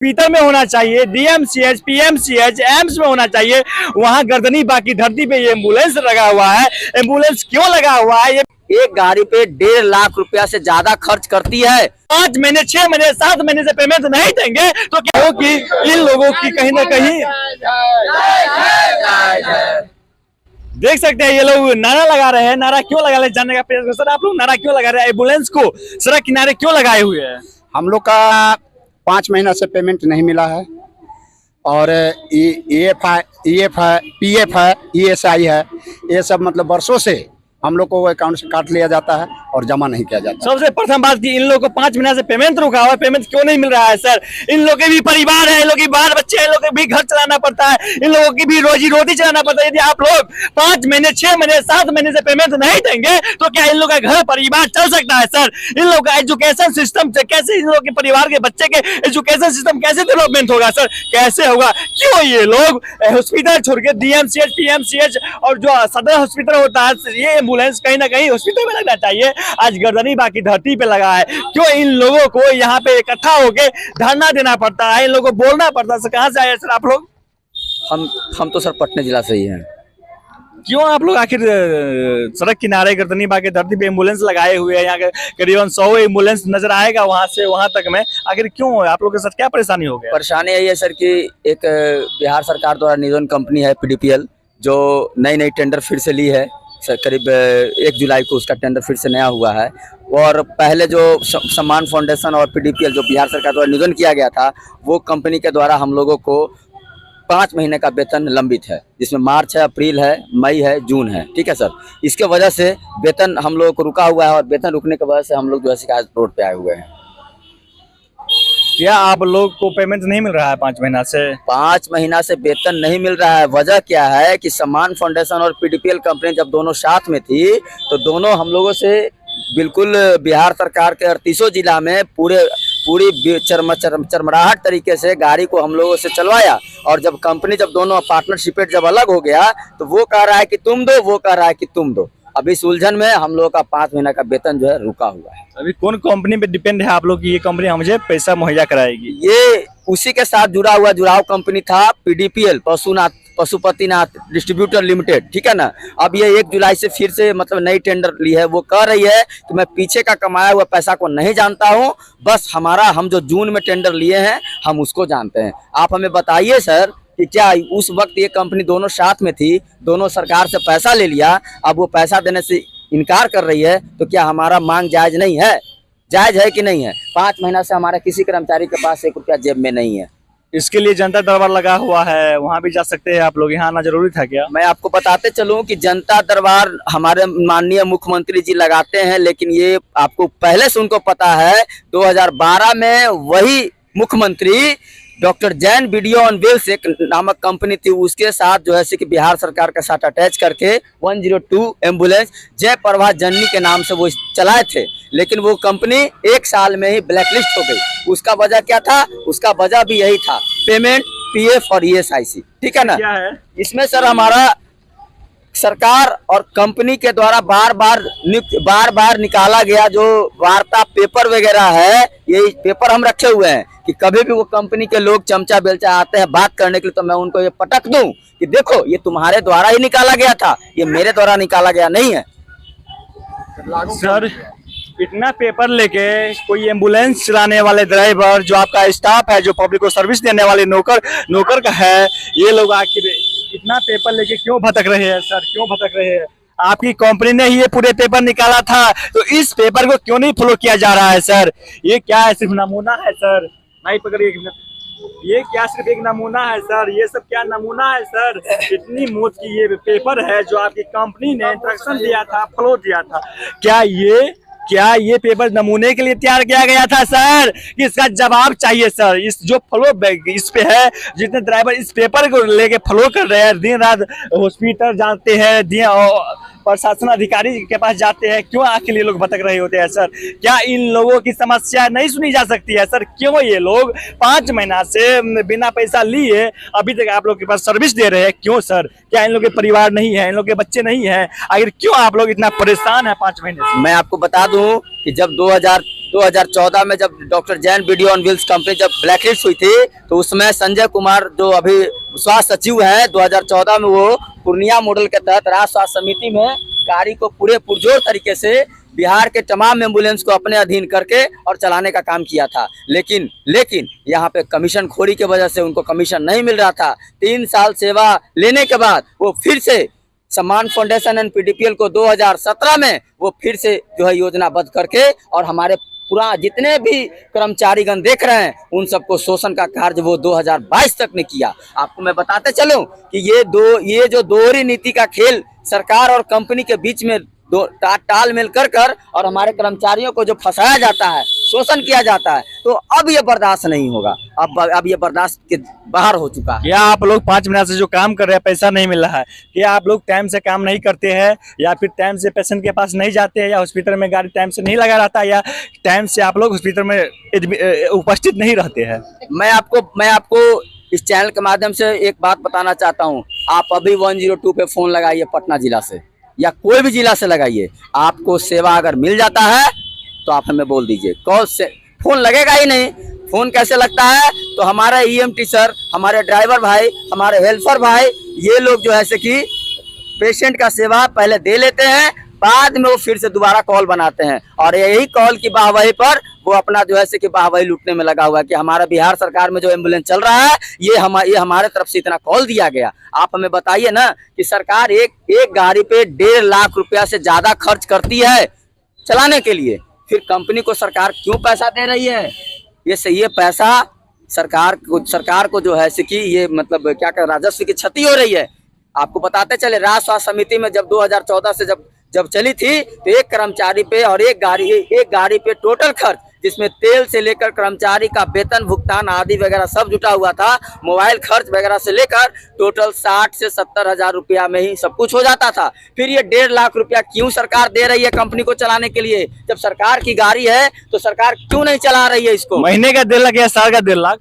Hospital में होना चाहिए, डीएमसीएच, पीएमसीएच, एम्स में होना चाहिए। वहां गर्दनी बाकी धरती पे ये एम्बुलेंस लगा हुआ है। एम्बुलेंस क्यों लगा हुआ है? ये एक गाड़ी पे 1.5 लाख रुपया से ज्यादा खर्च करती है। 5 महीने, 6 महीने, 7 महीने से पेमेंट नहीं देंगे तो क्या हो कि इन लोगों की कहीं ना कहीं देख सकते हैं ये लोग नारा लगा रहे हैं। नारा क्यों लगा रहे जानने का प्रयास करें। सर, आप लोग नारा क्यों लगा रहे हैं? एम्बुलेंस को सड़क किनारे क्यों लगाए हुए हैं? हम लोग का 5 महीना से पेमेंट नहीं मिला है और EF है, PF है, ESI है, ये सब मतलब वर्षों से हम लोग को अकाउंट से काट लिया जाता है और जमा नहीं किया जाता। सबसे प्रथम बात की इन लोगों को 5 महीना से पेमेंट रुका हुआ है। पेमेंट क्यों नहीं मिल रहा है सर? इन लोगों के भी परिवार है, इन लोगों के बाल बच्चे हैं, इन लोगों के भी घर चलाना पड़ता है, इन लोगों की भी रोजी रोटी चलाना पड़ता है। यदि आप लोग 5 महीने, 6 महीने, 7 महीने से पेमेंट नहीं देंगे तो क्या इन लोगों का घर परिवार चल सकता है सर? इन लोगों का एजुकेशन सिस्टम कैसे, इन लोगों के परिवार के बच्चे के एजुकेशन सिस्टम कैसे डेवलपमेंट होगा सर? कैसे होगा? क्यों ये लोग हॉस्पिटल छोड़ के DMCH, PMCH और जो सदर हॉस्पिटल होता है, ये एम्बुलेंस कहीं ना कहीं हॉस्पिटल में लगना चाहिए। आज गर्दनी बाकी धरती पे लगा है। क्यों इन लोगों को यहाँ पे इकट्ठा होके धरना देना पड़ता है? इन लोगों को बोलना पड़ता है। कहाँ से आए सर आप लोग? हम तो सर पटना जिला से ही हैं। क्यों आप लोग आखिर सड़क किनारे गर्दनी बाकी धरती पे एम्बुलेंस लगाए हुए हैं? यहाँ के करीबन 100 एम्बुलेंस नजर आएगा वहां से वहां तक में। आखिर क्यों आप लोग के साथ क्या परेशानी हो गया? परेशानी यही है सर कि एक बिहार सरकार द्वारा नियोजन कंपनी है PDPL, जो नई टेंडर फिर से ली है। करीब 1 जुलाई को उसका टेंडर फिर से नया हुआ है। और पहले जो सम्मान फाउंडेशन और PDPL जो बिहार सरकार द्वारा नियोजन किया गया था, वो कंपनी के द्वारा हम लोगों को 5 महीने का वेतन लंबित है, जिसमें मार्च है, अप्रैल है, मई है, जून है। ठीक है सर, इसके वजह से वेतन हम लोगों को रुका हुआ है और वेतन रुकने की वजह से हम लोग जो है शिकायत रोड पे आए हुए हैं। क्या आप लोग को पेमेंट नहीं मिल रहा है 5 महीना से? 5 महीना से वेतन नहीं मिल रहा है। वजह क्या है कि सम्मान फाउंडेशन और PDPL कंपनी जब दोनों साथ में थी तो दोनों हम लोगों से बिल्कुल बिहार सरकार के 38 जिला में पूरी चरमराहट तरीके से गाड़ी को हम लोगों से चलवाया। और जब कंपनी जब दोनों पार्टनरशिप जब अलग हो गया तो वो कह रहा है कि तुम दो, वो कह रहा है कि तुम दो। अभी इस उलझन में हम लोगों का 5 महीना का वेतन जो है रुका हुआ है। अभी कौन कंपनी पे डिपेंड है आप लोग की ये कंपनी मुझे पैसा मुहैया कराएगी? ये उसी के साथ जुड़ा हुआ जुड़ाव कंपनी था PDPL, पशुपतिनाथ डिस्ट्रीब्यूटर लिमिटेड। ठीक है ना। अब ये 1 जुलाई से फिर से मतलब नई टेंडर ली है। वो कह रही है कि मैं पीछे का कमाया हुआ पैसा को नहीं जानता हूं, बस हम जो जून में टेंडर लिए हैं हम उसको जानते हैं। आप हमें बताइए सर कि क्या उस वक्त ये कंपनी दोनों साथ में थी, दोनों सरकार से पैसा ले लिया, अब वो पैसा देने से इनकार कर रही है, तो क्या हमारा मांग जायज नहीं है? जायज है कि नहीं है? 5 महीना से हमारे किसी कर्मचारी के पास 1 रुपया जेब में नहीं है। इसके लिए जनता दरबार लगा हुआ है, वहां भी जा सकते हैं आप लोग। यहाँ आना जरूरी था क्या? मैं आपको बताते चलूं कि जनता दरबार हमारे माननीय मुख्यमंत्री जी लगाते हैं, लेकिन ये आपको पहले से उनको पता है। 2012 में वही मुख्यमंत्री doctor Jain video on wheels एक नामक कंपनी थी, उसके साथ जो है कि बिहार सरकार के साथ अटैच करके 102 एम्बुलेंस जय प्रभा जननी के नाम से वो चलाए थे। लेकिन वो कंपनी 1 साल में ही ब्लैकलिस्ट हो गई। उसका वजह क्या था? उसका वजह भी यही था, पेमेंट, PF और ESIC। ठीक है ना। क्या है इसमें सर हमारा सरकार और कंपनी के द्वारा बार बार निकाला गया जो वार्ता पेपर वगैरह है, यही पेपर हम रखे हुए हैं कि कभी भी वो कंपनी के लोग चमचा बेलचा आते हैं बात करने के लिए तो मैं उनको ये पटक दूं कि देखो ये तुम्हारे द्वारा ही निकाला गया था, ये मेरे द्वारा निकाला गया नहीं है। सर, इतना पेपर लेके कोई एम्बुलेंस चलाने वाले ड्राइवर, जो आपका स्टाफ है, जो पब्लिक को सर्विस देने वाले नौकर का है, ये लोग आखिर इतना पेपर लेके क्यों भटक रहे हैं सर? क्यों भटक रहे हैं? आपकी कंपनी ने ही ये पूरे पेपर निकाला था, तो इस पेपर को क्यों नहीं फॉलो किया जा रहा है सर? ये क्या है? सिर्फ नमूना है सर? नहीं पकड़िए, ये क्या सिर्फ एक नमूना है सर? ये सब क्या नमूना है सर? इतनी मौत की ये पेपर है जो आपकी कंपनी ने इंस्ट्रक्शन दिया था, फॉलो दिया था। क्या ये पेपर नमूने के लिए तैयार किया गया था सर? कि इसका जवाब चाहिए सर। इस जो फॉलो इस पे है, जितने ड्राइवर इस पेपर को लेके फॉलो कर रहे हैं, दिन रात हॉस्पिटल जाते हैं, प्रशासन अधिकारी के पास जाते हैं, क्यों आखिर ये लोग भटक रहे होते हैं सर? क्या इन लोगों की समस्या नहीं सुनी जा सकती है सर? क्यों ये लोग 5 महीना से बिना पैसा लिए अभी तक आप लोग के पास सर्विस दे रहे हैं? क्यों सर? क्या इन लोग के परिवार नहीं है, इन लोग के बच्चे नहीं है? आखिर क्यों आप लोग इतना परेशान है 5 महीने से? मैं आपको बता दूं कि जब 2014 में जब doctor Jain video on wheels company जब ब्लैकलिस्ट हुई थी, तो उसमें संजय कुमार जो अभी स्वास्थ्य सचिव हैं, 2014 में वो पूर्णिया मॉडल के तहत राज्य स्वास्थ्य समिति में गाड़ी को पूरे पुरजोर तरीके से बिहार के तमाम एम्बुलेंस को अपने अधीन करके और चलाने का काम किया था। लेकिन यहाँ पे कमीशन खोरी की वजह से उनको कमीशन नहीं मिल रहा था। 3 साल सेवा लेने के बाद वो फिर से सम्मान फाउंडेशन एंड पीडीपीएल को 2017 में वो फिर से जो है योजनाबद्ध करके और हमारे पूरा जितने भी कर्मचारीगण देख रहे हैं उन सबको शोषण का कार्य वो 2022 तक ने किया। आपको मैं बताते चलूं कि ये जो दोहरी नीति का खेल सरकार और कंपनी के बीच में तालमेल कर और हमारे कर्मचारियों को जो फंसाया जाता है, शोषण किया जाता है, तो अब ये बर्दाश्त नहीं होगा। अब ये बर्दाश्त के बाहर हो चुका है। क्या आप लोग 5 महीने से जो काम कर रहे हैं पैसा नहीं मिल रहा है? क्या आप लोग टाइम से काम नहीं करते हैं, या फिर टाइम से पेशेंट के पास नहीं जाते हैं, या हॉस्पिटल में गाड़ी टाइम से नहीं लगा रहता, या टाइम से आप लोग हॉस्पिटल में उपस्थित नहीं रहते हैं? मैं आपको इस चैनल के माध्यम से एक बात बताना चाहता हूँ। आप अभी 102 पे फोन लगाइए, पटना जिला से या कोई भी जिला से लगाइए, आपको सेवा अगर मिल जाता है तो आप हमें बोल दीजिए। कॉल से फोन लगेगा ही नहीं। फोन कैसे लगता है? तो हमारा ईएमटी सर, हमारे ड्राइवर भाई, हमारे हेल्पर भाई, ये लोग जो है से कि पेशेंट का सेवा पहले दे लेते हैं, बाद में वो फिर से दोबारा कॉल बनाते हैं और यही कॉल की वाहवाही पर वो अपना जो है से कि वाहवाही लूटने में लगा हुआ है कि हमारा बिहार सरकार में जो एम्बुलेंस चल रहा है ये हमारे तरफ से इतना कॉल दिया गया। आप हमें बताइए ना कि सरकार एक गाड़ी पे 1.5 लाख रुपया से ज्यादा खर्च करती है चलाने के लिए, फिर कंपनी को सरकार क्यों पैसा दे रही है? ये पैसा सरकार को जो है कि ये मतलब क्या कर राजस्व की क्षति हो रही है। आपको बताते चले, राज्य स्वास्थ्य समिति में जब 2014 से जब चली थी तो एक कर्मचारी पे और एक गाड़ी पे टोटल खर्च, जिसमें तेल से लेकर कर्मचारी का वेतन भुगतान आदि वगैरह सब जुटा हुआ था, मोबाइल खर्च वगैरह से लेकर टोटल 60 से 70 हजार रुपया में ही सब कुछ हो जाता था। फिर ये 1.5 लाख रुपया क्यों सरकार दे रही है कंपनी को चलाने के लिए? जब सरकार की गाड़ी है तो सरकार क्यों नहीं चला रही है इसको? महीने का 1.5 लाख या साल का 1.5 लाख?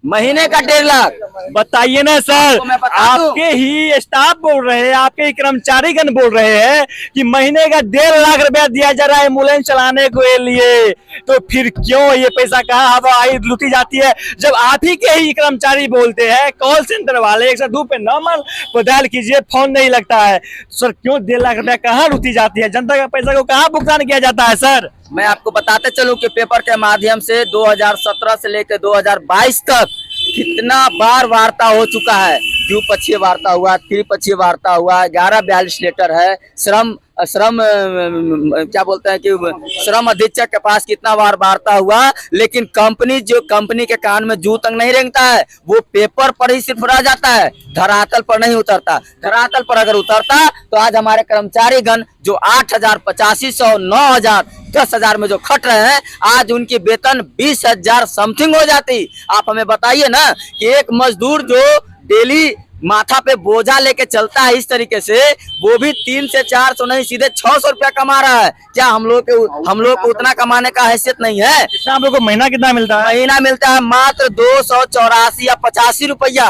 महीने का 1.5 लाख। बताइए ना सर, आपके ही स्टाफ बोल रहे हैं, आपके ही कर्मचारीगण बोल रहे हैं कि महीने का 1.5 लाख रुपया दिया जा रहा है एम्बुलेंस चलाने के लिए, तो फिर क्यों ये पैसा कहाँ हवाई लूटी जाती है? जब आप ही के ही कर्मचारी बोलते हैं, कॉल सेंटर वाले 102 पे नंबर डायल कीजिए, फोन नहीं लगता है, सर क्यों 1.5 लाख रुपया कहाँ लूटी जाती है? जनता का पैसा को कहाँ भुगतान किया जाता है सर? मैं आपको बताते चलूं कि पेपर के माध्यम से 2017 से लेकर 2022 तक कितना बार वार्ता हो चुका है। द्विपक्षीय वार्ता हुआ, त्रिपक्षीय वार्ता हुआ, 1142 लेटर है, श्रम क्या बोलते हैं कि श्रम अधीक्षक के पास कितना बार वार्ता हुआ, लेकिन कंपनी के कान में जू तक नहीं रेंगता है। वो पेपर पर ही सिर्फ रह जाता है, धरातल पर नहीं उतरता। धरातल पर अगर उतरता तो आज हमारे कर्मचारीगण जो 8,000, 8500, 9,000, 10,000 में जो खट रहे हैं, आज उनकी वेतन 20,000 समथिंग हो जाती। आप हमें बताइए ना कि एक मजदूर जो डेली माथा पे बोझा लेके चलता है इस तरीके से, वो भी 300 से 400 नहीं सीधे 600 रुपया कमा रहा है। क्या हम लोग को उतना कमाने का हैसियत नहीं है? कितना आप लोग को महीना कितना मिलता है? महीना मिलता है मात्र 284 या 85 रुपया।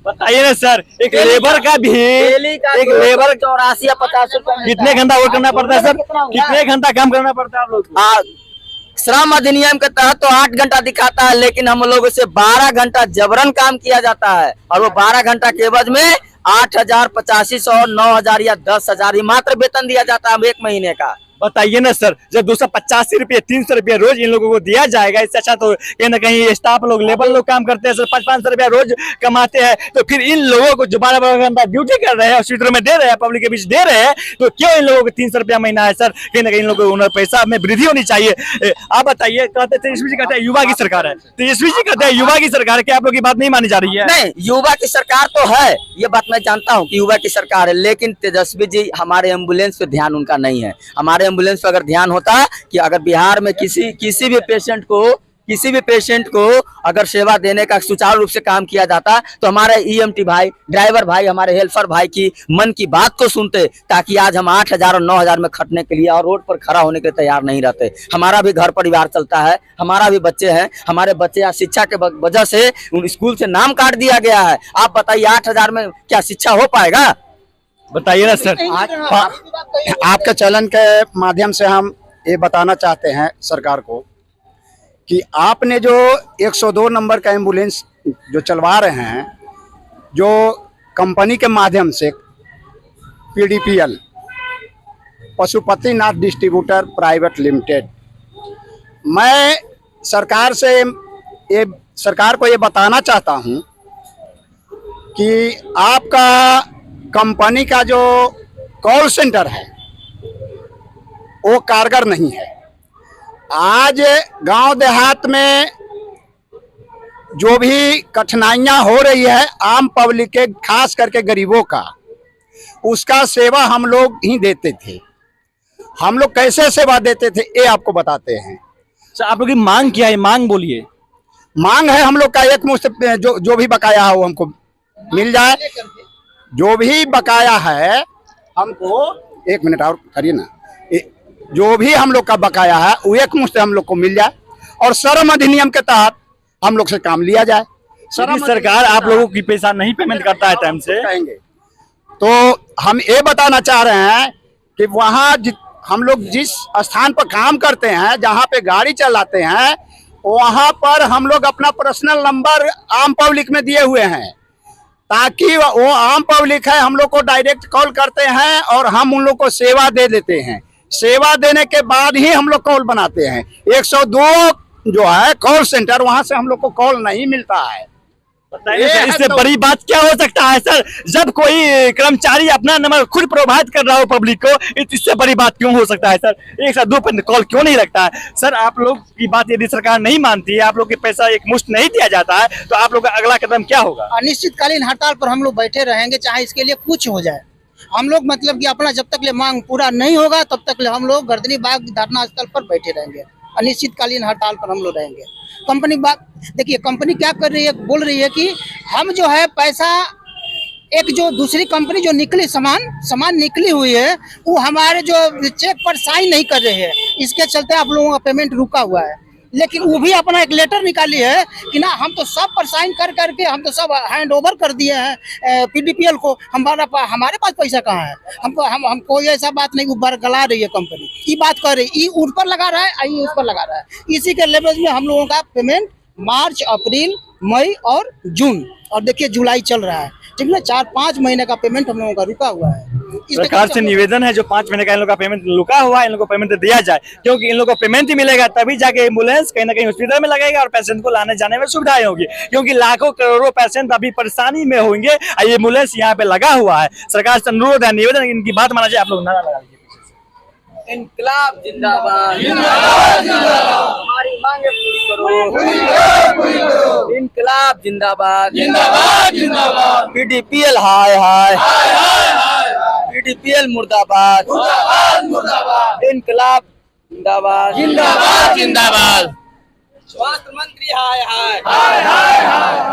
बताइए ना सर, एक लेबर का भी, एक लेबर 84 या 50 रुपया कितने घंटा वर्क करना पड़ता है सर? कितने घंटा काम करना पड़ता है आप लोग को? श्रम अधिनियम के तहत तो 8 घंटा दिखाता है, लेकिन हम लोगों से 12 घंटा जबरन काम किया जाता है और वो 12 घंटा के एवज में 8,000, 8500, 9,000 या 10,000 ही मात्र वेतन दिया जाता है 1 महीने का। बताइए ना सर, जब 285 रुपये, 300 रुपये रोज इन लोगों को दिया जाएगा, इससे अच्छा तो कहीं ना कहीं स्टाफ लोग, लेबर लोग काम करते हैं सर, 500-500 रुपया रोज कमाते हैं, तो फिर इन लोगों को जो 12 घंटा ड्यूटी कर रहे हैं, हॉस्पिटल में दे रहे हैं, पब्लिक के बीच दे रहे हैं, तो क्यों इन लोगों को 300 रुपया महीना है सर? कहीं ना कहीं इन लोगों को पैसा में वृद्धि होनी चाहिए। आप बताइए, कहते तेजस्वी जी कहते हैं युवा की सरकार है, तेजस्वी जी कहते हैं युवा की सरकार, क्या आप लोग की बात नहीं मानी जा रही है? नहीं, युवा की सरकार तो है, ये बात मैं जानता हूँ कि युवा की सरकार है, लेकिन तेजस्वी जी हमारे एम्बुलेंस पे ध्यान उनका नहीं है। हमारे एम्बुलेंस पे अगर ध्यान होता कि अगर बिहार में किसी भी पेशेंट को किसी भी पेशेंट को अगर सेवा देने का सुचारू रूप से काम किया जाता तो हमारे ईएमटी भाई, ड्राइवर भाई, हमारे हेल्पर भाई की मन की बात को सुनते, ताकि आज हम 8,000 और 9,000 में खटने के लिए और रोड पर खड़ा होने के लिए तैयार नहीं रहते। हमारा भी घर परिवार चलता है, हमारा भी बच्चे हैं, हमारे बच्चे आज शिक्षा के वजह से उन स्कूल से नाम काट दिया गया है। आप बताइए 8,000 में क्या शिक्षा हो पाएगा? बताइए ना सर। आपके चैनल के माध्यम से हम ये बताना चाहते हैं सरकार को कि आपने जो 102 नंबर का एम्बुलेंस जो चलवा रहे हैं, जो कंपनी के माध्यम से PDPL Pashupatinath distributor private limited, मैं सरकार को ये बताना चाहता हूं कि आपका कंपनी का जो कॉल सेंटर है वो कारगर नहीं है। आज गांव देहात में जो भी कठिनाइयां हो रही है आम पब्लिक के, खास करके गरीबों का, उसका सेवा हम लोग ही देते थे। हम लोग कैसे सेवा देते थे ये आपको बताते हैं। सर आप लोग की मांग क्या है? मांग बोलिए। मांग है हम लोग का एक मुश्त जो भी बकाया है वो हमको मिल जाए। जो भी बकाया है हमको, एक मिनट और करिए ना, जो भी हम लोग का बकाया है वो एक मुश्त हम लोग को मिल जाए और श्रम अधिनियम के तहत हम लोग से काम लिया जाए। सरकार आप लोगों की पैसा नहीं पेमेंट करता है टाइम से, कहेंगे तो हम ये बताना चाह रहे हैं कि वहाँ हम लोग जिस स्थान पर काम करते हैं, जहाँ पे गाड़ी चलाते हैं, वहाँ पर हम लोग अपना पर्सनल नंबर आम पब्लिक में दिए हुए हैं, ताकि वो आम पब्लिक है हम लोग को डायरेक्ट कॉल करते हैं और हम उन लोग को सेवा दे देते हैं। सेवा देने के बाद ही हम लोग कॉल बनाते हैं। 102 जो है कॉल सेंटर, वहां से हम लोग को कॉल नहीं मिलता है। बताइए सर, इससे बड़ी बात क्या हो सकता है सर? जब कोई कर्मचारी अपना नंबर खुद प्रोवाइड कर रहा हो पब्लिक को, इससे बड़ी बात क्यों हो सकता है सर? 102 पर कॉल क्यों नहीं लगता है सर? आप लोग की बात यदि सरकार नहीं मानती है, आप लोग के पैसा एक मुश्त नहीं दिया जाता है, तो आप लोग का अगला कदम क्या होगा? अनिश्चितकालीन हड़ताल पर हम लोग बैठे रहेंगे, चाहे इसके लिए कुछ हो जाए। हम लोग मतलब कि अपना जब तक ले मांग पूरा नहीं होगा तब तक ले हम लोग गर्दनी बाग धरना स्थल पर बैठे रहेंगे। अनिश्चितकालीन हड़ताल पर हम लोग रहेंगे। कंपनी बात देखिए, कंपनी क्या कर रही है, बोल रही है कि हम जो है पैसा, एक जो दूसरी कंपनी जो निकली सामान निकली हुई है, वो हमारे जो चेक पर साइन नहीं कर रहे हैं, इसके चलते आप लोगों का पेमेंट रुका हुआ है। लेकिन वो भी अपना एक लेटर निकाली है कि ना हम तो सब पर साइन कर करके हम तो सब हैंड ओवर कर दिए हैं पीडीपीएल को, हमारे पास पैसा कहाँ है? हम कोई ऐसा बात नहीं, ऊपर गला रही है कंपनी, ये बात कर रही, ये उन पर लगा रहा है, ये उस पर लगा रहा है। इसी के लेवल में हम लोगों का पेमेंट मार्च, अप्रैल, मई और जून, और देखिए जुलाई चल रहा है, ठीक है, 4-5 महीने का पेमेंट हम लोगों का रुका हुआ है। सरकार से निवेदन है जो 5 महीने का इन लोगों का पेमेंट रुका हुआ है, इन लोगों को पेमेंट दिया जाए, क्योंकि इन लोगों को पेमेंट ही मिलेगा तभी जाके एम्बुलेंस कहीं ना कहीं हॉस्पिटल में लगेगा और पेशेंट को लाने जाने में सुविधाएं होगी, क्योंकि लाखों करोड़ों पेशेंट अभी परेशानी में होंगे। ये एम्बुलेंस यहाँ पे लगा हुआ है। सरकार से अनुरोध है, निवेदन, इनकी बात माना जाए। आप लोग नारा लगा दीजिए। इनकलाब जिंदाबाद, जिंदाबाद जिंदाबाद, हमारी मांगे पूरी करो, इनकलाब जिंदाबाद, जिंदाबाद जिंदाबाद, पीडीपीएल हाय हाय, पीडीपीएल मुर्दाबाद, मुर्दाबाद मुर्दाबाद, इनकलाब जिंदाबाद, जिंदाबाद जिंदाबाद, स्वास्थ्य मंत्री हाय हाय, हाय हाय हाय।